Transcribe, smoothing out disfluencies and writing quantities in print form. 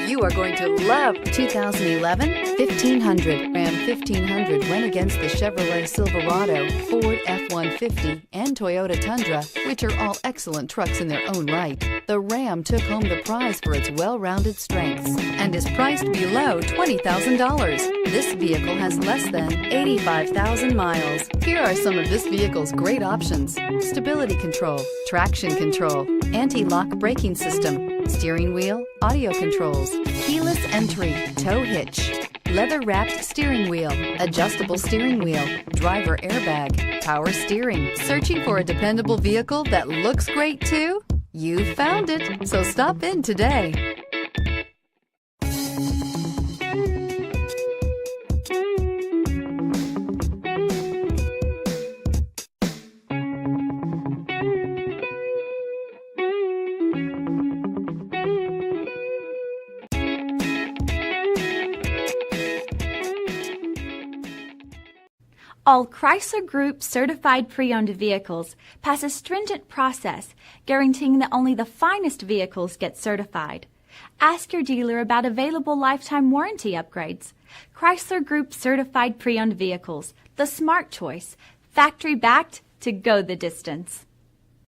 You are going to love 2011 1500. Ram 1500 went against the Chevrolet Silverado, Ford F-150, and Toyota Tundra, which are all excellent trucks in their own right. The Ram took home the prize for its well-rounded strengths and is priced below $20,000. This vehicle has less than 85,000 miles. Here are some of this vehicle's great options: stability control, traction control, anti-lock braking system, steering wheel audio controls, keyless entry, tow hitch, leather-wrapped steering wheel, adjustable steering wheel, driver airbag, power steering. Searching for a dependable vehicle that looks great too? You found it, so stop in today. All Chrysler Group certified pre-owned vehicles pass a stringent process guaranteeing that only the finest vehicles get certified. Ask your dealer about available lifetime warranty upgrades. Chrysler Group certified pre-owned vehicles, the smart choice, factory backed to go the distance.